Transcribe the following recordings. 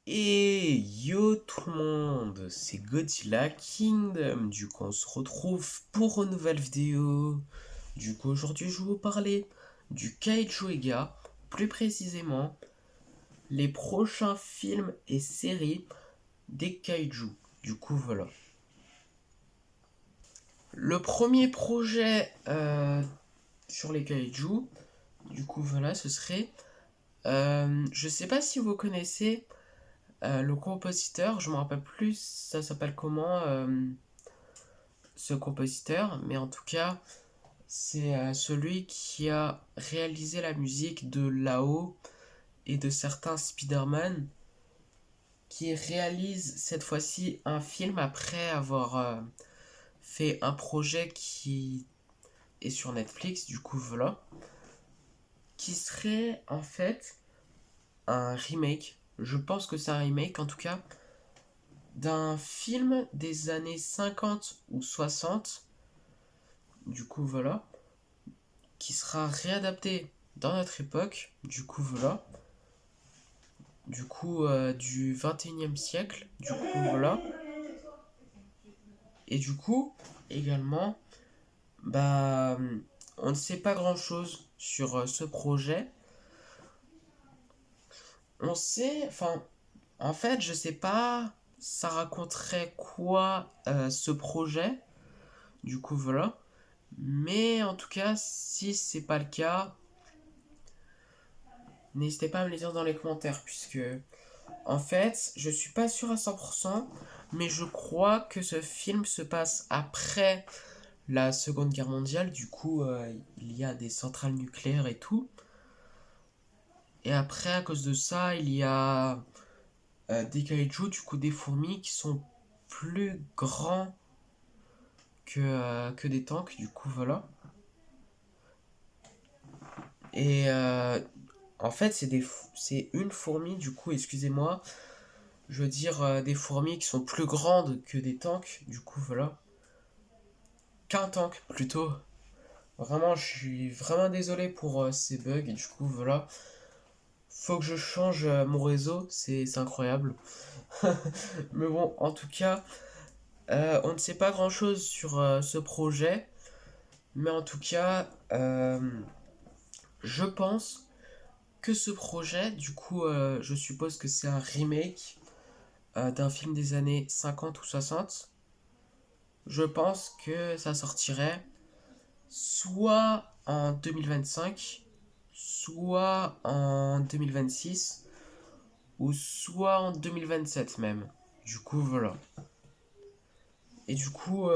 Et yo tout le monde, c'est Godzilla Kingdom. Du coup, on se retrouve pour une nouvelle vidéo. Du coup, aujourd'hui, je vais vous parler du Kaiju Ega, plus précisément les prochains films et séries des Kaiju. Du coup, voilà. Le premier projet sur les Kaiju, du coup, voilà, ce serait. Je sais pas si vous connaissez le compositeur, je me rappelle plus ça s'appelle comment ce compositeur, mais en tout cas c'est celui qui a réalisé la musique de Lao et de certains Spider-Man, qui réalise cette fois-ci un film après avoir fait un projet qui est sur Netflix, du coup voilà, qui serait en fait un remake. Je pense que c'est un remake en tout cas d'un film des années 50 ou 60, du coup voilà, qui sera réadapté dans notre époque, du coup voilà, du coup du 21e siècle, du coup voilà, et du coup également, bah, on ne sait pas grand chose sur ce projet. On sait, enfin, en fait, je sais pas, ça raconterait quoi ce projet, du coup voilà. Mais en tout cas, si c'est pas le cas, n'hésitez pas à me le dire dans les commentaires, puisque en fait, je suis pas sûr à 100%, mais je crois que ce film se passe après la Seconde Guerre mondiale. Du coup, il y a des centrales nucléaires et tout. Et après, à cause de ça, il y a des kaiju, du coup des fourmis qui sont plus grands que des tanks, du coup voilà. Et en fait, c'est une fourmi, du coup, excusez-moi, je veux dire des fourmis qui sont plus grandes que des tanks, du coup voilà. Qu'un tank plutôt. Vraiment, je suis vraiment désolé pour ces bugs, et du coup voilà. Faut que je change mon réseau, c'est incroyable. Mais bon, en tout cas, on ne sait pas grand-chose sur ce projet. Mais en tout cas, je pense que ce projet, du coup, je suppose que c'est un remake d'un film des années 50 ou 60. Je pense que ça sortirait soit en 2025, soit en 2026, ou soit en 2027 même. Du coup, voilà. Et du coup,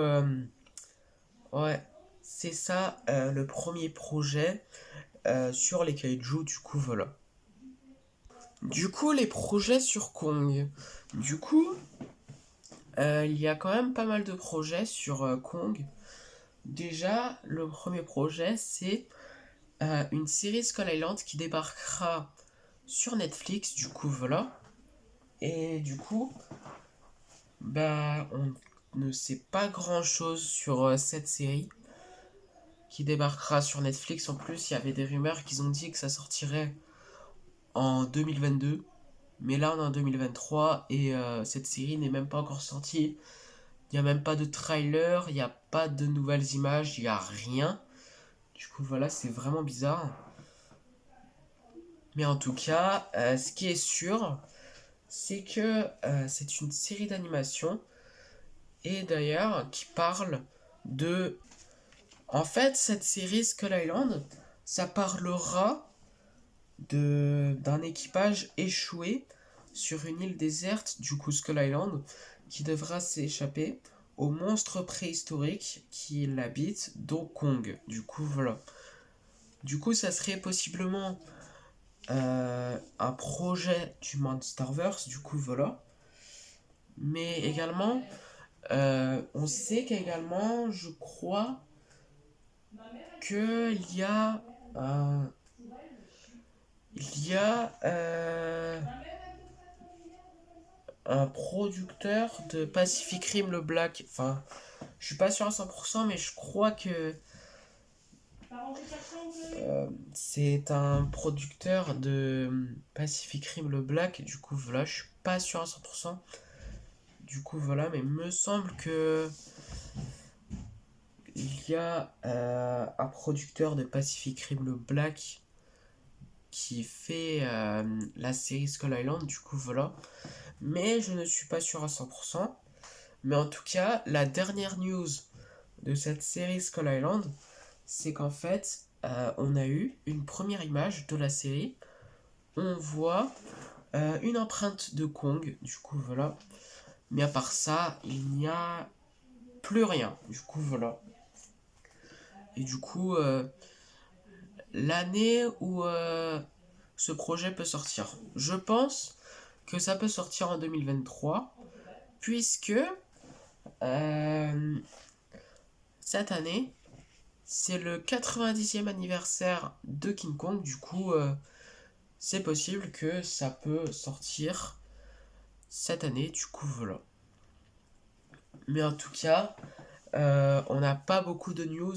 ouais, c'est ça le premier projet sur les kaiju, du coup, voilà. Du coup, les projets sur Kong. Du coup, il y a quand même pas mal de projets sur Kong. Déjà, le premier projet, c'est une série Skull Island qui débarquera sur Netflix, du coup, voilà. Et du coup, bah, on ne sait pas grand-chose sur cette série qui débarquera sur Netflix. En plus, il y avait des rumeurs qui ont dit que ça sortirait en 2022. Mais là, on est en 2023 et cette série n'est même pas encore sortie. Il n'y a même pas de trailer, il n'y a pas de nouvelles images, il n'y a rien. Du coup, voilà, c'est vraiment bizarre. Mais en tout cas, ce qui est sûr, c'est que c'est une série d'animation. Et d'ailleurs, qui parle de... En fait, cette série Skull Island, ça parlera d'un équipage échoué sur une île déserte, du coup Skull Island, qui devra s'échapper au monstre préhistorique qui l'habite, dont Kong. Du coup, voilà. Du coup, ça serait possiblement un projet du Monsterverse, du coup, voilà. Mais également, on sait qu'également, je crois, qu'il y a un... Il y a un producteur de Pacific Rim le Black. Enfin, je suis pas sûr à 100%, mais je crois que C'est un producteur de Pacific Rim le Black, du coup voilà, je suis pas sûr à 100%. Du coup voilà, mais il me semble que il y a un producteur de Pacific Rim le Black qui fait la série Skull Island, du coup voilà. Mais je ne suis pas sûr à 100%. Mais en tout cas, la dernière news de cette série Skull Island, c'est qu'en fait, on a eu une première image de la série. On voit une empreinte de Kong, du coup voilà. Mais à part ça, il n'y a plus rien, du coup voilà. Et du coup, l'année où ce projet peut sortir, je pense que ça peut sortir en 2023, puisque euh, cette année, c'est le 90e anniversaire de King Kong, du coup, c'est possible que ça peut sortir cette année, du coup, voilà. Mais en tout cas, on n'a pas beaucoup de news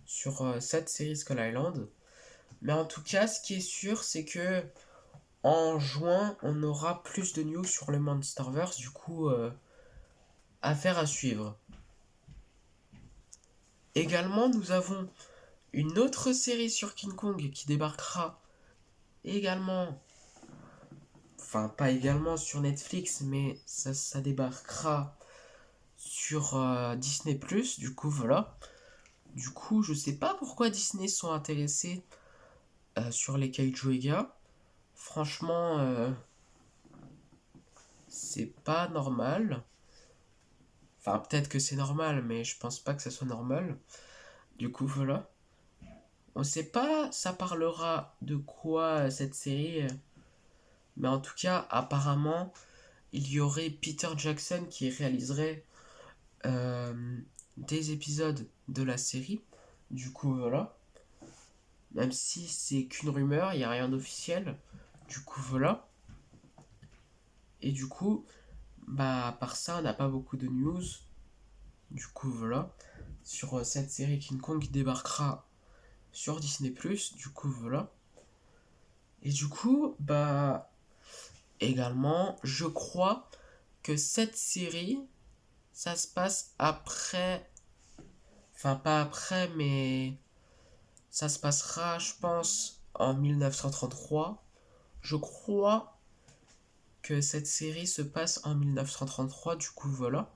sur cette série Skull Island. Mais en tout cas, ce qui est sûr, c'est que en juin, on aura plus de news sur le Monsterverse, du coup, affaire à suivre. Également, nous avons une autre série sur King Kong qui débarquera également, enfin pas également sur Netflix, mais ça débarquera sur Disney+, du coup voilà. Du coup, je sais pas pourquoi Disney sont intéressés sur les Kaiju Ega. Franchement, c'est pas normal. Enfin, peut-être que c'est normal, mais je pense pas que ça soit normal. Du coup, voilà. On sait pas, ça parlera de quoi cette série, mais en tout cas, apparemment, il y aurait Peter Jackson qui réaliserait euh, des épisodes de la série. Du coup, voilà. Même si c'est qu'une rumeur, il n'y a rien d'officiel. Du coup, voilà. Et du coup, bah, à part ça, on n'a pas beaucoup de news. Du coup, voilà. Sur cette série King Kong qui débarquera sur Disney+, du coup, voilà. Et du coup, bah, également, je crois que cette série, ça se passe après. Enfin, pas après, mais ça se passera, je pense, en 1933. Je crois que cette série se passe en 1933, du coup, voilà.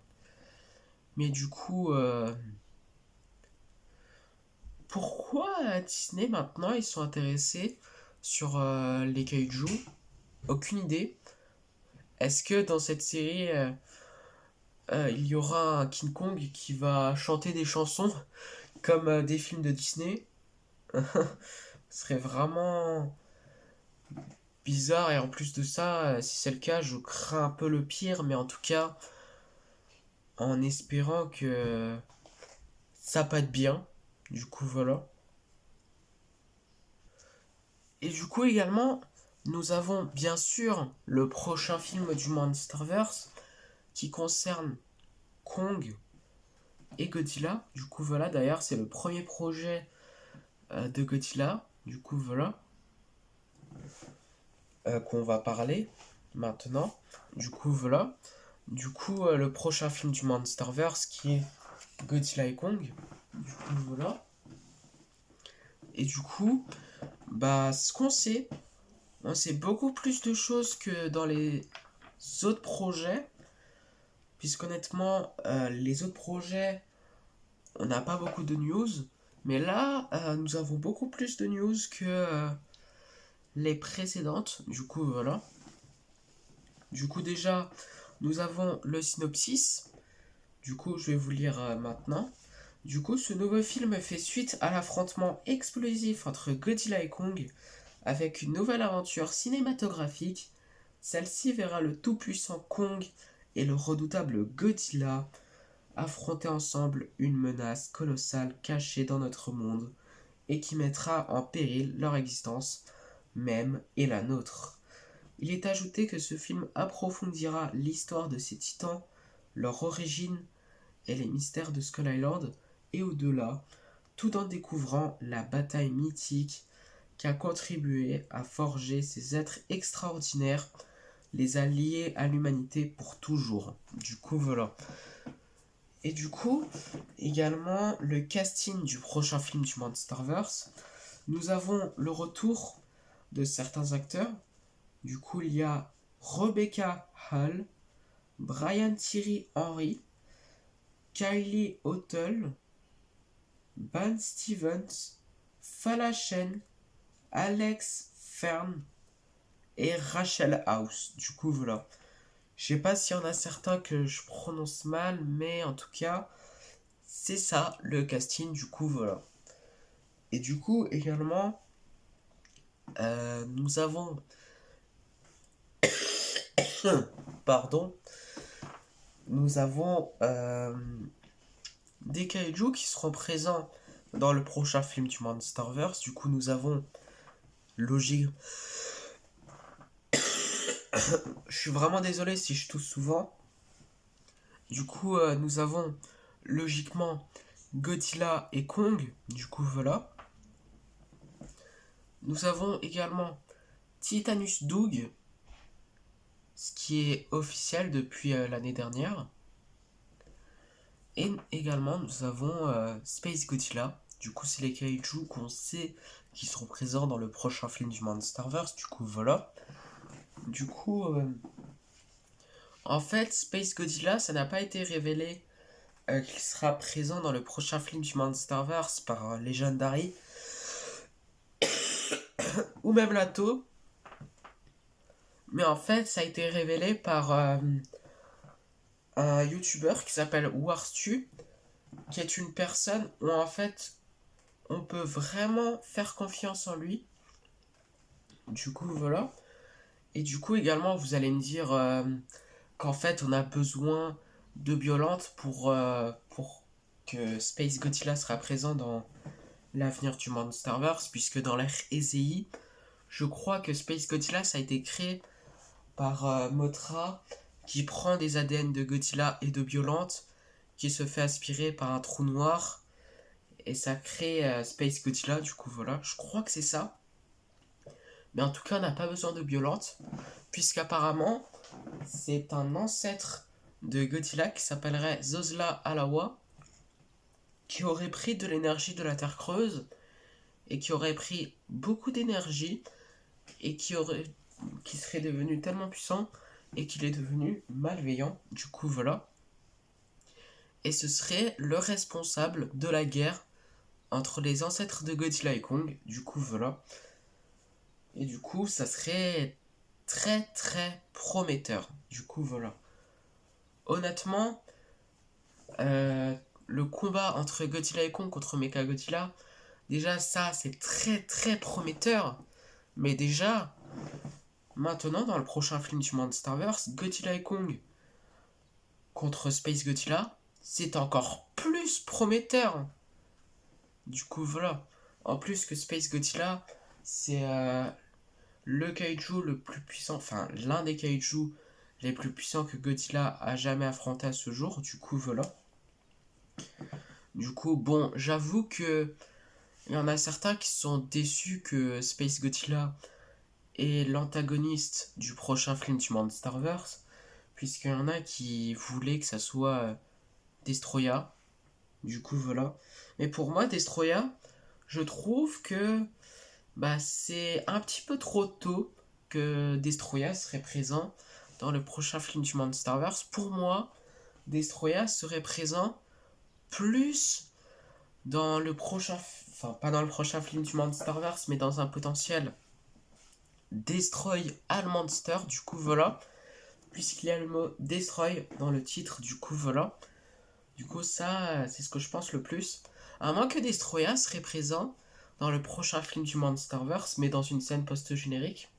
Mais du coup, pourquoi Disney maintenant ils sont intéressés sur les kaiju? Aucune idée. Est-ce que dans cette série, il y aura un King Kong qui va chanter des chansons comme des films de Disney? Ce serait vraiment bizarre et en plus de ça, si c'est le cas, je crains un peu le pire, mais en tout cas, en espérant que ça pas être bien. Du coup, voilà. Et du coup, également, nous avons bien sûr le prochain film du Monsterverse qui concerne Kong et Godzilla. Du coup, voilà, d'ailleurs, c'est le premier projet de Godzilla. Du coup, voilà, qu'on va parler maintenant. Du coup, voilà. Du coup, le prochain film du Monsterverse qui est Godzilla et Kong. Du coup, voilà. Et du coup, bah, ce qu'on sait, on sait beaucoup plus de choses que dans les autres projets. Puisqu'honnêtement, les autres projets, on n'a pas beaucoup de news. Mais là, nous avons beaucoup plus de news que les précédentes. Du coup, voilà. Du coup, déjà, nous avons le synopsis. Du coup, je vais vous lire maintenant. Du coup, ce nouveau film fait suite à l'affrontement explosif entre Godzilla et Kong, avec une nouvelle aventure cinématographique. Celle-ci verra le tout-puissant Kong et le redoutable Godzilla affronter ensemble une menace colossale cachée dans notre monde et qui mettra en péril leur existence même et la nôtre. Il est ajouté que ce film approfondira l'histoire de ces titans, leur origine et les mystères de Skull Island et au-delà, tout en découvrant la bataille mythique qui a contribué à forger ces êtres extraordinaires, les alliés à l'humanité pour toujours. Du coup, voilà. Et du coup, également, le casting du prochain film du Monsterverse. Nous avons le retour de certains acteurs. Du coup, il y a Rebecca Hall, Brian Thierry Henry, Kylie O'Toole, Ben Stevens, Fala Shen, Alex Fern et Rachel House. Du coup, voilà. Je sais pas s'il y en a certains que je prononce mal, mais en tout cas, c'est ça le casting. Du coup, voilà. Et du coup, également, nous avons. Pardon. Nous avons des kaiju qui seront présents dans le prochain film du Monsterverse. Du coup, nous avons logique. Je suis vraiment désolé si je tousse souvent. Du coup, nous avons logiquement Godzilla et Kong. Du coup, voilà. Nous avons également Titanus Doug, ce qui est officiel depuis l'année dernière. Et également, nous avons Space Godzilla. Du coup, c'est les kaiju qu'on sait qui seront présents dans le prochain film du Monsterverse. Du coup, voilà. Du coup, en fait, Space Godzilla, ça n'a pas été révélé qu'il sera présent dans le prochain film du Monsterverse par Legendary ou même Lato. Mais en fait, ça a été révélé par un YouTuber qui s'appelle Warstu, qui est une personne où en fait on peut vraiment faire confiance en lui. Du coup, voilà. Et du coup, également, vous allez me dire qu'en fait, on a besoin de Biolante pour que Space Godzilla sera présent dans l'avenir du Monsterverse, puisque dans l'ère EZI, je crois que Space Godzilla, ça a été créé par Mothra, qui prend des ADN de Godzilla et de Biolante, qui se fait aspirer par un trou noir, et ça crée Space Godzilla, du coup, voilà. Je crois que c'est ça. Mais en tout cas, on n'a pas besoin de Biolante, puisqu'apparemment, c'est un ancêtre de Godzilla qui s'appellerait Zosla Alawa, qui aurait pris de l'énergie de la Terre creuse, et qui aurait pris beaucoup d'énergie, et qui serait devenu tellement puissant, et qu'il est devenu malveillant, du coup voilà. Et ce serait le responsable de la guerre entre les ancêtres de Godzilla et Kong, du coup voilà. Et du coup, ça serait très très prometteur, du coup voilà. Honnêtement, le combat entre Godzilla et Kong contre Mechagodzilla, déjà ça c'est très très prometteur. Mais déjà, maintenant dans le prochain film du Monsterverse, Godzilla et Kong contre Space Godzilla, c'est encore plus prometteur. Du coup voilà. En plus que Space Godzilla, c'est le kaiju le plus puissant, enfin l'un des kaijus les plus puissants que Godzilla a jamais affronté à ce jour. Du coup voilà. Du coup, bon, j'avoue que il y en a certains qui sont déçus que Space Godzilla est l'antagoniste du prochain film du Monsterverse, puisqu'il y en a qui voulaient que ça soit Destroya. Du coup, voilà. Mais pour moi, Destroya, je trouve que c'est un petit peu trop tôt que Destroya serait présent dans le prochain film du Monsterverse. Pour moi, Destroya serait présent plus dans le prochain, enfin pas dans le prochain film du Monsterverse, mais dans un potentiel Destroy All Monster, du coup voilà, puisqu'il y a le mot Destroy dans le titre, du coup voilà. Du coup ça, c'est ce que je pense le plus. À moins que Destroya serait présent dans le prochain film du Monsterverse, mais dans une scène post-générique.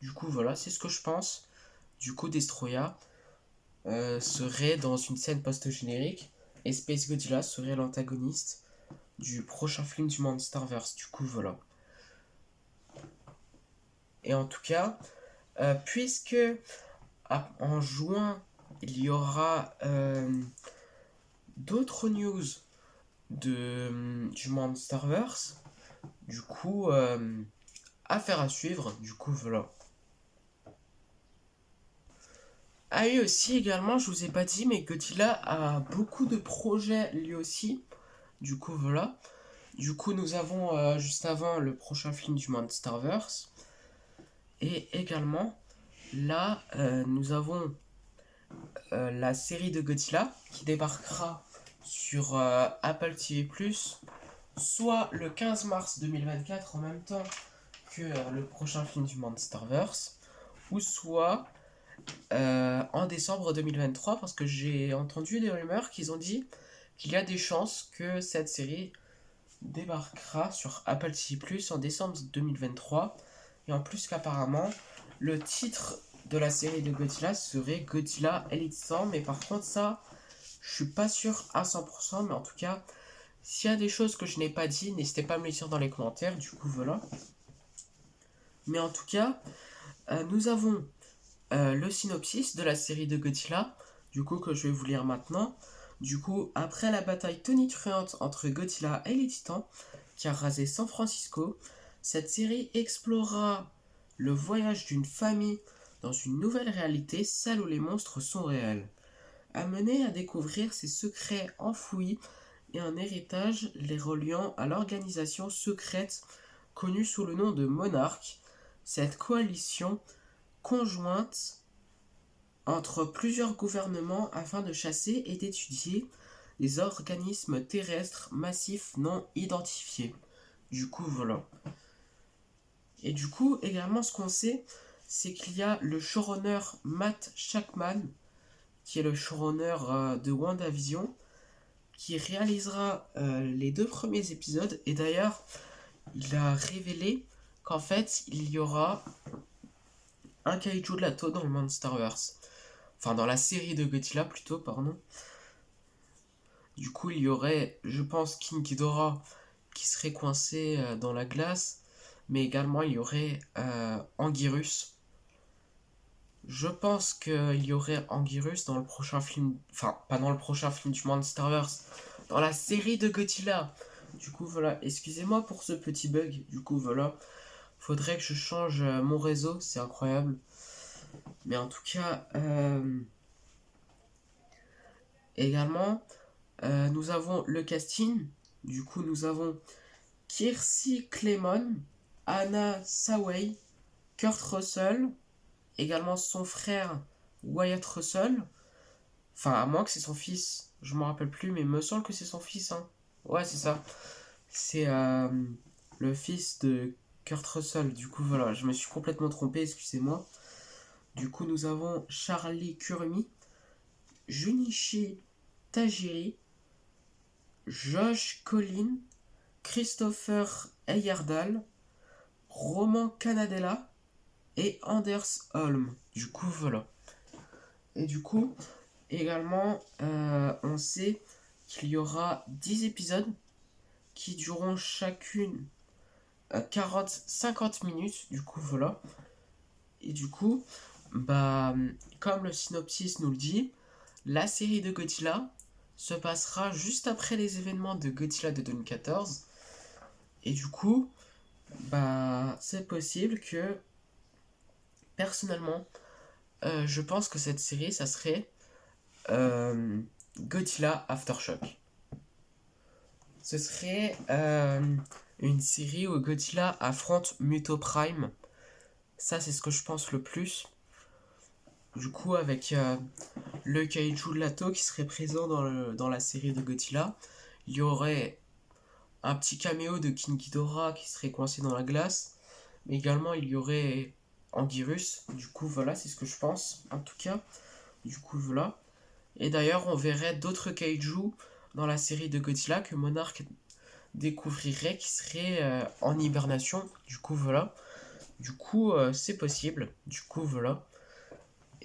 Du coup voilà, c'est ce que je pense. Du coup Destroya serait dans une scène post-générique, et Space Godzilla serait l'antagoniste du prochain film du Monsterverse. Du coup, voilà. Et en tout cas, puisque en juin, il y aura d'autres news du Monsterverse. Du coup, affaire à suivre. Du coup, voilà. Ah oui, aussi également, je vous ai pas dit, mais Godzilla a beaucoup de projets lui aussi. Du coup, voilà. Du coup, nous avons juste avant le prochain film du Monsterverse. Et également, là, nous avons la série de Godzilla qui débarquera sur Apple TV+, soit le 15 mars 2024 en même temps que le prochain film du Monsterverse, ou soit en décembre 2023, parce que j'ai entendu des rumeurs qu'ils ont dit qu'il y a des chances que cette série débarquera sur Apple TV+, en décembre 2023, et en plus qu'apparemment, le titre de la série de Godzilla serait Godzilla Elite 100, mais par contre ça, je suis pas sûr à 100%, mais en tout cas, s'il y a des choses que je n'ai pas dit, n'hésitez pas à me les dire dans les commentaires, du coup voilà. Mais en tout cas, nous avons le synopsis de la série de Godzilla, du coup que je vais vous lire maintenant. Du coup, après la bataille tonitruante entre Godzilla et les Titans, qui a rasé San Francisco, cette série explorera le voyage d'une famille dans une nouvelle réalité, celle où les monstres sont réels. Amenée à découvrir ses secrets enfouis et un héritage les reliant à l'organisation secrète connue sous le nom de Monarch, cette coalition conjointe entre plusieurs gouvernements afin de chasser et d'étudier les organismes terrestres massifs non identifiés. Du coup, voilà. Et du coup, également, ce qu'on sait, c'est qu'il y a le showrunner Matt Shakman, qui est le showrunner de WandaVision, qui réalisera les 2 premiers épisodes. Et d'ailleurs, il a révélé qu'en fait, il y aura un kaiju de Lato dans le Monsterverse. Enfin, dans la série de Godzilla plutôt, pardon. Du coup, il y aurait, je pense, King Ghidorah qui serait coincé dans la glace, mais également il y aurait Anguirus. Je pense qu'il y aurait Anguirus dans le prochain film, enfin, pas dans le prochain film du Monsterverse, dans la série de Godzilla. Du coup, voilà, excusez-moi pour ce petit bug. Du coup, voilà, faudrait que je change mon réseau, c'est incroyable. Mais en tout cas, également, nous avons le casting. Du coup, nous avons Kiersey Clemon, Anna Sawai, Kurt Russell, également son frère Wyatt Russell. Enfin, à moins que c'est son fils, je me rappelle plus, mais il me semble que c'est son fils. Hein. Ouais, c'est ça. C'est le fils de Kurt Russell. Du coup, voilà, je me suis complètement trompé, excusez-moi. Du coup, nous avons Charlie Kurmi, Junichi Tajiri, Josh Collin, Christopher Heyerdahl, Roman Canadella et Anders Holm. Du coup, voilà. Et du coup, également, on sait qu'il y aura 10 épisodes qui dureront chacune 40-50 minutes. Du coup, voilà. Et du coup, bah, comme le synopsis nous le dit, la série de Godzilla se passera juste après les événements de Godzilla de 2014. Et du coup, bah, c'est possible que, personnellement, je pense que cette série, ça serait Godzilla Aftershock. Ce serait une série où Godzilla affronte Muto Prime. Ça, c'est ce que je pense le plus. Du coup, avec le kaiju Lato qui serait présent dans la série de Godzilla, il y aurait un petit caméo de King Ghidorah qui serait coincé dans la glace, mais également il y aurait Anguirus. Du coup, voilà, c'est ce que je pense, en tout cas. Du coup, voilà. Et d'ailleurs, on verrait d'autres kaiju dans la série de Godzilla que Monarch découvrirait qui seraient en hibernation. Du coup, voilà. Du coup, c'est possible. Du coup, voilà.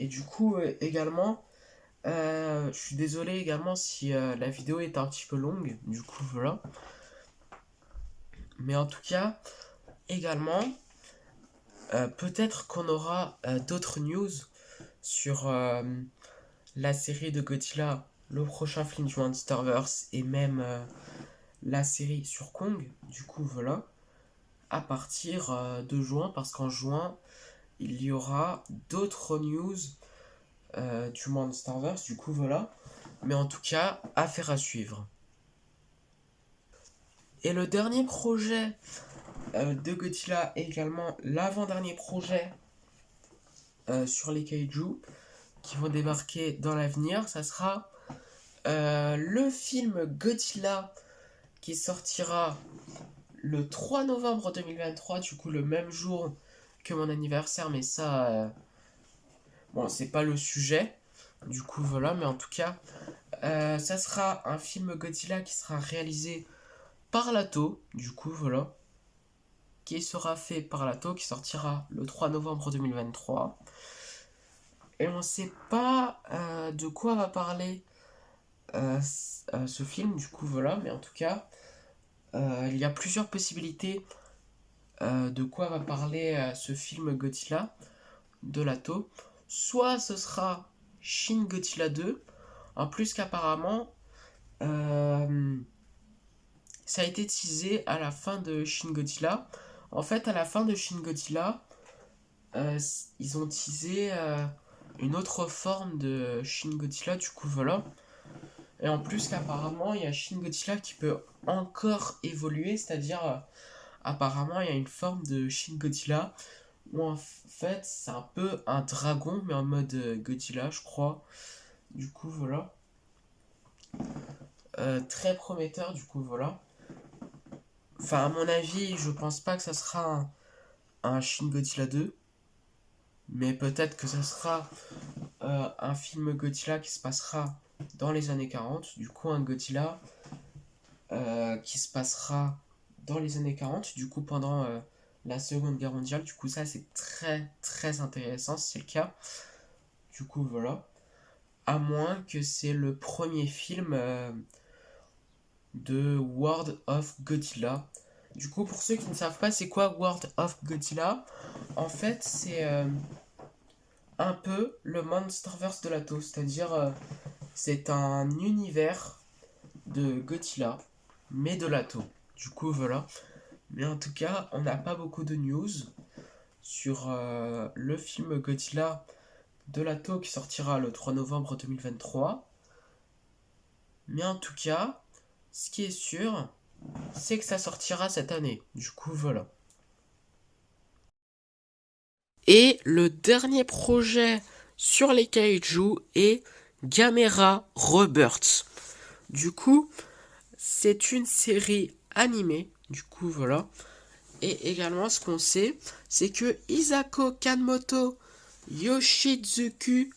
Et du coup, également, je suis désolé également si la vidéo est un petit peu longue. Du coup, voilà. Mais en tout cas, également, peut-être qu'on aura d'autres news sur la série de Godzilla, le prochain film du Monsterverse et même la série sur Kong, du coup voilà, à partir de juin, parce qu'en juin, il y aura d'autres news du Monsterverse, du coup voilà. Mais en tout cas, affaire à suivre. Et le dernier projet de Godzilla, également l'avant-dernier projet sur les kaiju qui vont débarquer dans l'avenir, ça sera le film Godzilla qui sortira le 3 novembre 2023, du coup le même jour que mon anniversaire, mais ça, bon, c'est pas le sujet, du coup voilà, mais en tout cas, ça sera un film Godzilla qui sera réalisé par Lato, du coup voilà, qui sera fait par Lato, qui sortira le 3 novembre 2023. Et on ne sait pas de quoi va parler ce film, du coup voilà, mais en tout cas, il y a plusieurs possibilités de quoi va parler ce film Godzilla de Lato. Soit ce sera Shin Godzilla 2, en plus qu'apparemment, euh, ça a été teasé à la fin de Shin Godzilla. En fait, à la fin de Shin Godzilla, ils ont teasé une autre forme de Shin Godzilla, du coup voilà. Et en plus qu'apparemment, il y a Shin Godzilla qui peut encore évoluer, c'est-à-dire apparemment il y a une forme de Shin Godzilla où en fait c'est un peu un dragon mais en mode Godzilla je crois. Du coup voilà. Très prometteur du coup voilà. Enfin à mon avis je pense pas que ça sera un Shin Godzilla 2. Mais peut-être que ça sera un film Godzilla qui se passera dans les années 40. Du coup un Godzilla qui se passera dans les années 40, du coup pendant la Seconde Guerre mondiale. Du coup ça c'est très très intéressant si c'est le cas. Du coup voilà. À moins que c'est le premier film de World of Godzilla. Du coup pour ceux qui ne savent pas c'est quoi World of Godzilla, en fait c'est un peu le Monsterverse de Lato. C'est-à-dire c'est un univers de Godzilla mais de Lato. Du coup voilà. Mais en tout cas, on n'a pas beaucoup de news sur le film Godzilla de Lato qui sortira le 3 novembre 2023. Mais en tout cas, ce qui est sûr, c'est que ça sortira cette année. Du coup, voilà. Et le dernier projet sur les kaiju est Gamera Rebirth. Du coup, c'est une série animée. Du coup, voilà. Et également, ce qu'on sait, c'est que Isako Kanmoto, Yoshizuku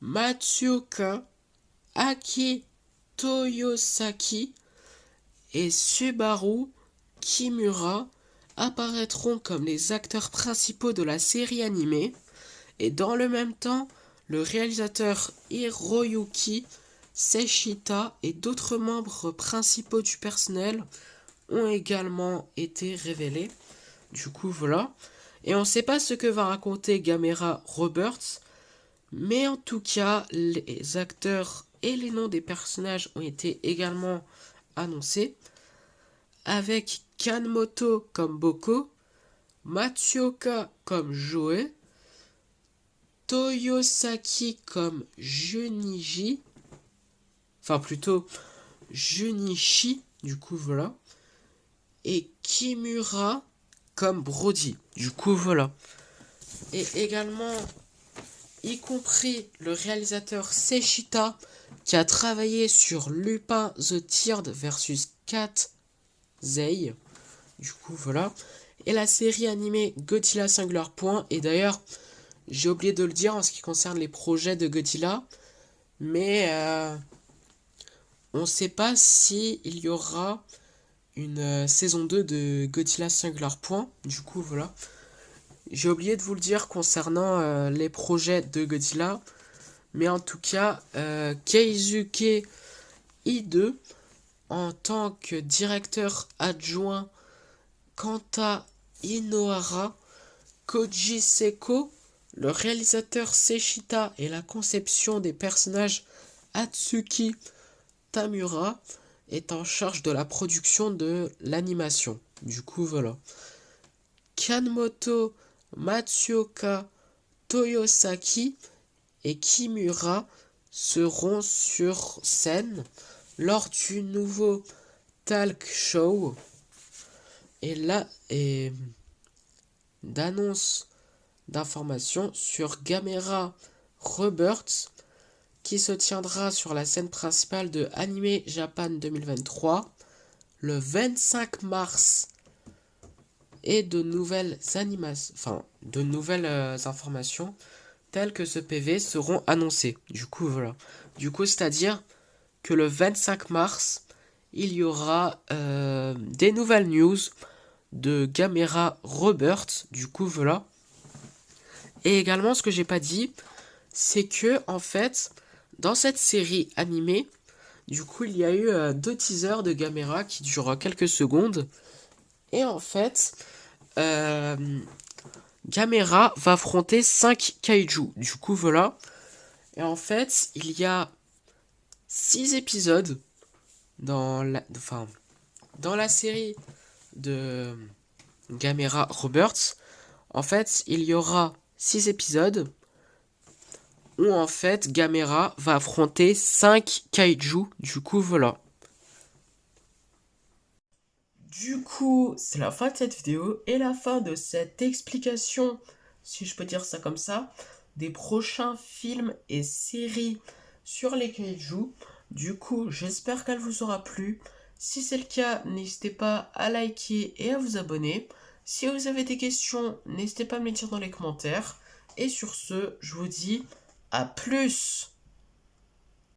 Matsuoka, Aki Toyosaki et Subaru Kimura apparaîtront comme les acteurs principaux de la série animée. Et dans le même temps, le réalisateur Hiroyuki Seshita et d'autres membres principaux du personnel ont également été révélés. Du coup, voilà. Et on ne sait pas ce que va raconter Gamera Roberts, mais en tout cas, les acteurs et les noms des personnages ont été également annoncés, avec Kanmoto comme Boko, Matsuoka comme Joe, Toyosaki comme Junichi, enfin plutôt Junichi, du coup voilà, et Kimura comme Brody. Du coup, voilà. Et également, y compris le réalisateur Seshita, qui a travaillé sur Lupin the Third versus Cat Zei. Du coup, voilà. Et la série animée Godzilla Singular Point. Et d'ailleurs, j'ai oublié de le dire en ce qui concerne les projets de Godzilla. Mais on ne sait pas si il y aura une saison 2 de Godzilla Singular Point. Du coup, voilà. J'ai oublié de vous le dire concernant les projets de Godzilla. Mais en tout cas, Keisuke I2, en tant que directeur adjoint, Kanta Inohara, Koji Seko, le réalisateur Seshita et la conception des personnages Atsuki Tamura, est en charge de la production de l'animation. Du coup, voilà. Kanmoto Matsuoka Toyosaki et Kimura seront sur scène lors du nouveau talk show et là et d'annonce d'informations sur Gamera Rebirth qui se tiendra sur la scène principale de Anime Japan 2023 le 25 mars et de nouvelles informations telles que ce PV seront annoncées. Du coup, voilà. Du coup, c'est-à-dire que le 25 mars, il y aura des nouvelles news de Gamera Rebirth. Du coup, voilà. Et également, ce que j'ai pas dit, c'est que, en fait, dans cette série animée, du coup, il y a eu 2 teasers de Gamera qui durent quelques secondes. Et en fait, Gamera va affronter 5 kaiju. Du coup, voilà. Et en fait, il y a 6 épisodes dans la série de Gamera Rebirth. En fait, il y aura 6 épisodes où en fait Gamera va affronter 5 kaiju. Du coup, voilà. Du coup, c'est la fin de cette vidéo et la fin de cette explication, si je peux dire ça comme ça, des prochains films et séries sur les kaiju. Du coup, j'espère qu'elle vous aura plu. Si c'est le cas, n'hésitez pas à liker et à vous abonner. Si vous avez des questions, n'hésitez pas à me les dire dans les commentaires. Et sur ce, je vous dis à plus!